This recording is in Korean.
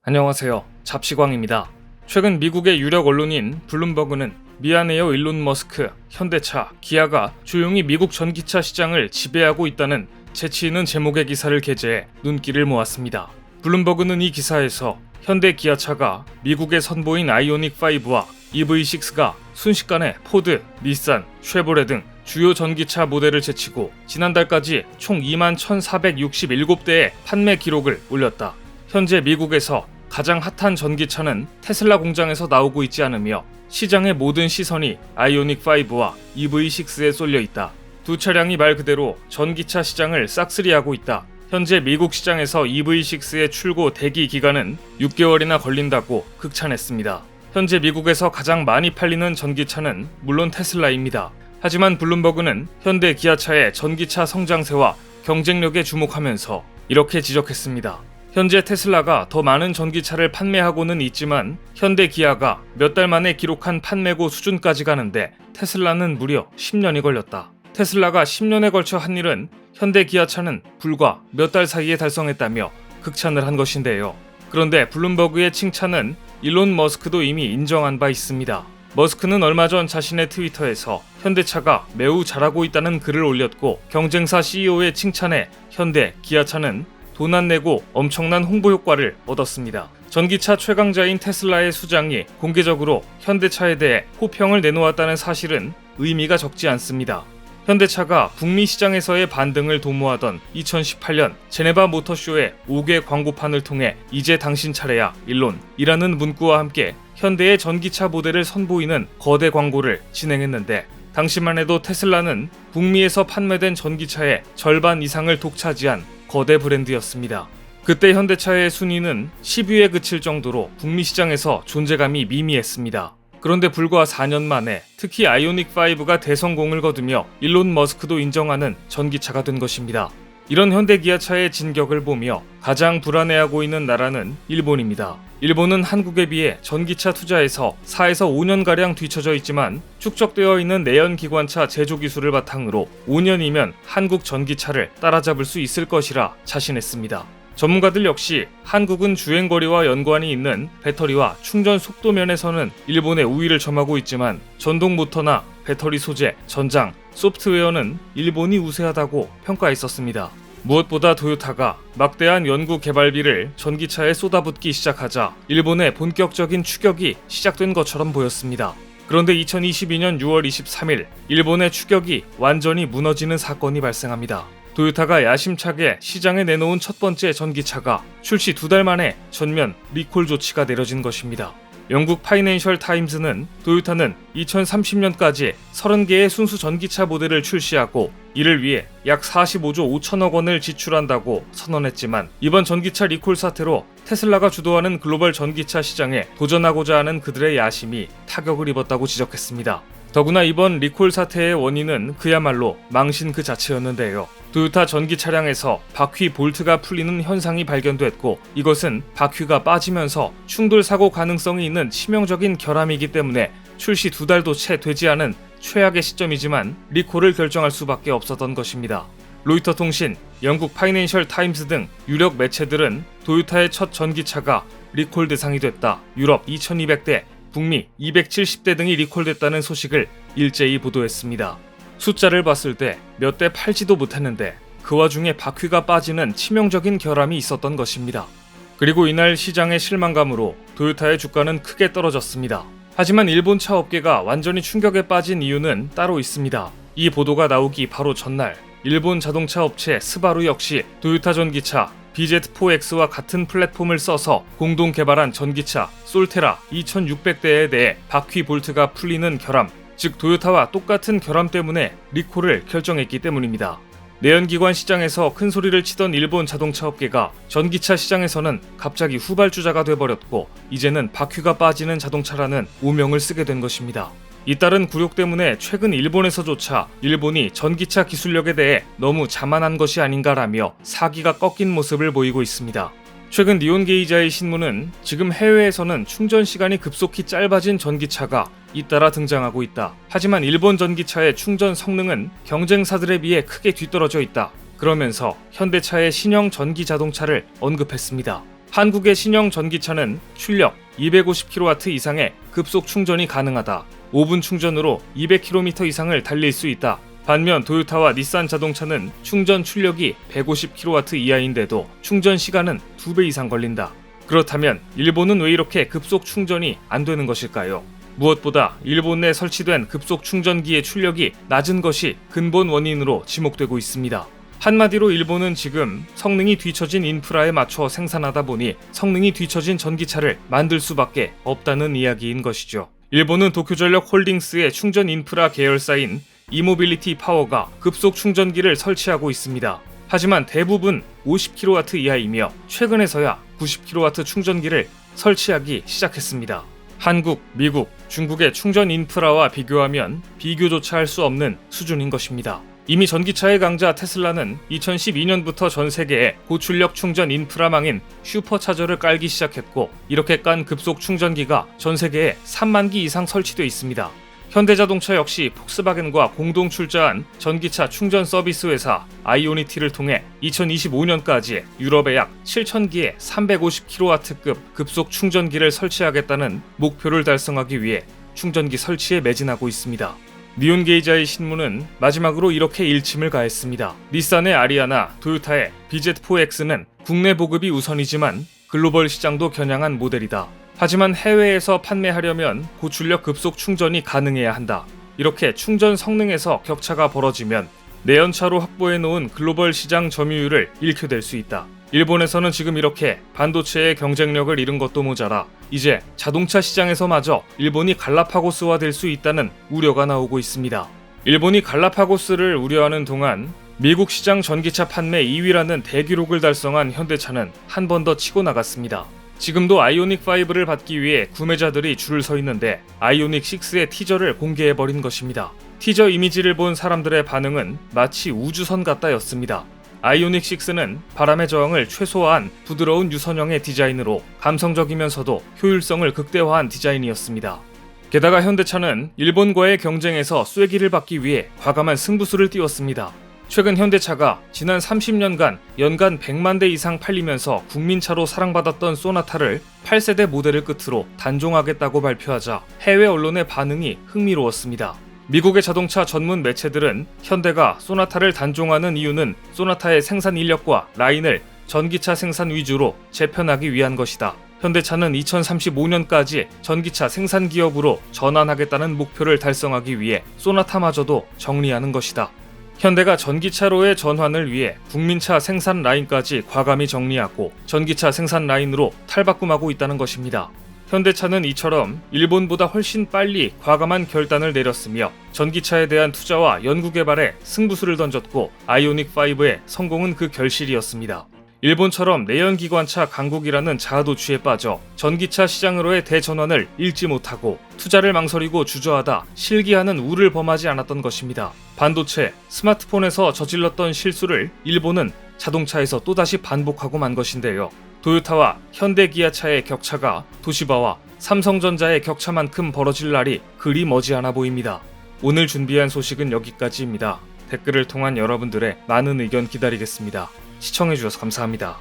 안녕하세요. 잡시광입니다. 최근 미국의 유력 언론인 블룸버그는 미안해요 일론 머스크, 현대차, 기아가 조용히 미국 전기차 시장을 지배하고 있다는 재치 있는 제목의 기사를 게재해 눈길을 모았습니다. 블룸버그는 이 기사에서 현대 기아차가 미국에 선보인 아이오닉5와 EV6가 순식간에 포드, 닛산, 쉐보레 등 주요 전기차 모델을 제치고 지난달까지 총 21,467대의 판매 기록을 올렸다. 현재 미국에서 가장 핫한 전기차는 테슬라 공장에서 나오고 있지 않으며 시장의 모든 시선이 아이오닉5와 EV6에 쏠려 있다. 두 차량이 말 그대로 전기차 시장을 싹쓸이하고 있다. 현재 미국 시장에서 EV6의 출고 대기 기간은 6개월이나 걸린다고 극찬했습니다. 현재 미국에서 가장 많이 팔리는 전기차는 물론 테슬라입니다. 하지만 블룸버그는 현대 기아차의 전기차 성장세와 경쟁력에 주목하면서 이렇게 지적했습니다. 현재 테슬라가 더 많은 전기차를 판매하고는 있지만 현대 기아가 몇 달 만에 기록한 판매고 수준까지 가는데 테슬라는 무려 10년이 걸렸다. 테슬라가 10년에 걸쳐 한 일은 현대 기아차는 불과 몇 달 사이에 달성했다며 극찬을 한 것인데요. 그런데 블룸버그의 칭찬은 일론 머스크도 이미 인정한 바 있습니다. 머스크는 얼마 전 자신의 트위터에서 현대차가 매우 잘하고 있다는 글을 올렸고 경쟁사 CEO의 칭찬에 현대 기아차는 돈 안 내고 엄청난 홍보 효과를 얻었습니다. 전기차 최강자인 테슬라의 수장이 공개적으로 현대차에 대해 호평을 내놓았다는 사실은 의미가 적지 않습니다. 현대차가 북미 시장에서의 반등을 도모하던 2018년 제네바 모터쇼의 5개 광고판을 통해 이제 당신 차례야 일론이라는 문구와 함께 현대의 전기차 모델을 선보이는 거대 광고를 진행했는데 당시만 해도 테슬라는 북미에서 판매된 전기차의 절반 이상을 독차지한 거대 브랜드였습니다. 그때 현대차의 순위는 10위에 그칠 정도로 북미 시장에서 존재감이 미미했습니다. 그런데 불과 4년 만에 특히 아이오닉5가 대성공을 거두며 일론 머스크도 인정하는 전기차가 된 것입니다. 이런 현대 기아차의 진격을 보며 가장 불안해하고 있는 나라는 일본입니다. 일본은 한국에 비해 전기차 투자에서 4에서 5년가량 뒤처져 있지만 축적되어 있는 내연기관차 제조 기술을 바탕으로 5년이면 한국 전기차를 따라잡을 수 있을 것이라 자신했습니다. 전문가들 역시 한국은 주행거리와 연관이 있는 배터리와 충전 속도 면에서는 일본의 우위를 점하고 있지만 전동 모터나 배터리 소재, 전장, 소프트웨어는 일본이 우세하다고 평가했었습니다. 무엇보다 토요타가 막대한 연구 개발비를 전기차에 쏟아붓기 시작하자 일본의 본격적인 추격이 시작된 것처럼 보였습니다. 그런데 2022년 6월 23일 일본의 추격이 완전히 무너지는 사건이 발생합니다. 토요타가 야심차게 시장에 내놓은 첫 번째 전기차가 출시 2달 만에 전면 리콜 조치가 내려진 것입니다. 영국 파이낸셜 타임즈는 토요타는 2030년까지 30개의 순수 전기차 모델을 출시하고 이를 위해 약 45조 5천억 원을 지출한다고 선언했지만 이번 전기차 리콜 사태로 테슬라가 주도하는 글로벌 전기차 시장에 도전하고자 하는 그들의 야심이 타격을 입었다고 지적했습니다. 더구나 이번 리콜 사태의 원인은 그야말로 망신 그 자체였는데요. 토요타 전기 차량에서 바퀴 볼트가 풀리는 현상이 발견됐고 이것은 바퀴가 빠지면서 충돌 사고 가능성이 있는 치명적인 결함이기 때문에 출시 2달도 채 되지 않은 최악의 시점이지만 리콜을 결정할 수밖에 없었던 것입니다. 로이터 통신, 영국 파이낸셜 타임스 등 유력 매체들은 토요타의 첫 전기차가 리콜 대상이 됐다. 유럽 2200대, 북미 270대 등이 리콜됐다는 소식을 일제히 보도했습니다. 숫자를 봤을 때 몇 대 팔지도 못했는데 그 와중에 바퀴가 빠지는 치명적인 결함이 있었던 것입니다. 그리고 이날 시장의 실망감으로 토요타의 주가는 크게 떨어졌습니다. 하지만 일본 차 업계가 완전히 충격에 빠진 이유는 따로 있습니다. 이 보도가 나오기 바로 전날 일본 자동차 업체 스바루 역시 토요타 전기차 BZ4X와 같은 플랫폼을 써서 공동 개발한 전기차 솔테라 2600대에 대해 바퀴 볼트가 풀리는 결함, 즉 토요타와 똑같은 결함 때문에 리콜을 결정했기 때문입니다. 내연기관 시장에서 큰 소리를 치던 일본 자동차 업계가 전기차 시장에서는 갑자기 후발주자가 돼버렸고 이제는 바퀴가 빠지는 자동차라는 오명을 쓰게 된 것입니다. 잇따른 굴욕 때문에 최근 일본에서조차 일본이 전기차 기술력에 대해 너무 자만한 것이 아닌가라며 사기가 꺾인 모습을 보이고 있습니다. 최근 니온게이자의 신문은 지금 해외에서는 충전 시간이 급속히 짧아진 전기차가 잇따라 등장하고 있다. 하지만 일본 전기차의 충전 성능은 경쟁사들에 비해 크게 뒤떨어져 있다. 그러면서 현대차의 신형 전기 자동차를 언급했습니다. 한국의 신형 전기차는 출력 250kW 이상의 급속 충전이 가능하다. 5분 충전으로 200km 이상을 달릴 수 있다. 반면 도요타와 닛산 자동차는 충전 출력이 150kW 이하인데도 충전 시간은 2배 이상 걸린다. 그렇다면 일본은 왜 이렇게 급속 충전이 안 되는 것일까요? 무엇보다 일본 내 설치된 급속 충전기의 출력이 낮은 것이 근본 원인으로 지목되고 있습니다. 한마디로 일본은 지금 성능이 뒤처진 인프라에 맞춰 생산하다 보니 성능이 뒤처진 전기차를 만들 수밖에 없다는 이야기인 것이죠. 일본은 도쿄전력 홀딩스의 충전 인프라 계열사인 이모빌리티 파워가 급속 충전기를 설치하고 있습니다. 하지만 대부분 50kW 이하이며 최근에서야 90kW 충전기를 설치하기 시작했습니다. 한국, 미국, 중국의 충전 인프라와 비교하면 비교조차 할 수 없는 수준인 것입니다. 이미 전기차의 강자 테슬라는 2012년부터 전 세계에 고출력 충전 인프라망인 슈퍼차저를 깔기 시작했고, 이렇게 깐 급속 충전기가 전 세계에 3만 기 이상 설치되어 있습니다. 현대자동차 역시 폭스바겐과 공동 출자한 전기차 충전 서비스 회사 아이오니티를 통해 2025년까지 유럽에 약 7,000기의 350kW급 급속 충전기를 설치하겠다는 목표를 달성하기 위해 충전기 설치에 매진하고 있습니다. 니온게이자의 신문은 마지막으로 이렇게 일침을 가했습니다. 닛산의 아리아나, 도요타의 BZ4X는 국내 보급이 우선이지만 글로벌 시장도 겨냥한 모델이다. 하지만 해외에서 판매하려면 고출력 급속 충전이 가능해야 한다. 이렇게 충전 성능에서 격차가 벌어지면 내연차로 확보해놓은 글로벌 시장 점유율을 잃게 될 수 있다. 일본에서는 지금 이렇게 반도체의 경쟁력을 잃은 것도 모자라 이제 자동차 시장에서마저 일본이 갈라파고스화 될 수 있다는 우려가 나오고 있습니다. 일본이 갈라파고스를 우려하는 동안 미국 시장 전기차 판매 2위라는 대기록을 달성한 현대차는 한 번 더 치고 나갔습니다. 지금도 아이오닉5를 받기 위해 구매자들이 줄을 서 있는데 아이오닉6의 티저를 공개해버린 것입니다. 티저 이미지를 본 사람들의 반응은 마치 우주선 같다였습니다. 아이오닉6는 바람의 저항을 최소화한 부드러운 유선형의 디자인으로 감성적이면서도 효율성을 극대화한 디자인이었습니다. 게다가 현대차는 일본과의 경쟁에서 쐐기를 받기 위해 과감한 승부수를 띄웠습니다. 최근 현대차가 지난 30년간 연간 100만 대 이상 팔리면서 국민차로 사랑받았던 소나타를 8세대 모델을 끝으로 단종하겠다고 발표하자 해외 언론의 반응이 흥미로웠습니다. 미국의 자동차 전문 매체들은 현대가 소나타를 단종하는 이유는 소나타의 생산 인력과 라인을 전기차 생산 위주로 재편하기 위한 것이다. 현대차는 2035년까지 전기차 생산 기업으로 전환하겠다는 목표를 달성하기 위해 소나타마저도 정리하는 것이다. 현대가 전기차로의 전환을 위해 국민차 생산 라인까지 과감히 정리하고 전기차 생산 라인으로 탈바꿈하고 있다는 것입니다. 현대차는 이처럼 일본보다 훨씬 빨리 과감한 결단을 내렸으며 전기차에 대한 투자와 연구개발에 승부수를 던졌고 아이오닉5의 성공은 그 결실이었습니다. 일본처럼 내연기관차 강국이라는 자아도취에 빠져 전기차 시장으로의 대전환을 읽지 못하고 투자를 망설이고 주저하다 실기하는 우를 범하지 않았던 것입니다. 반도체, 스마트폰에서 저질렀던 실수를 일본은 자동차에서 또다시 반복하고 만 것인데요. 도요타와 현대 기아차의 격차가 도시바와 삼성전자의 격차만큼 벌어질 날이 그리 머지않아 보입니다. 오늘 준비한 소식은 여기까지입니다. 댓글을 통한 여러분들의 많은 의견 기다리겠습니다. 시청해주셔서 감사합니다.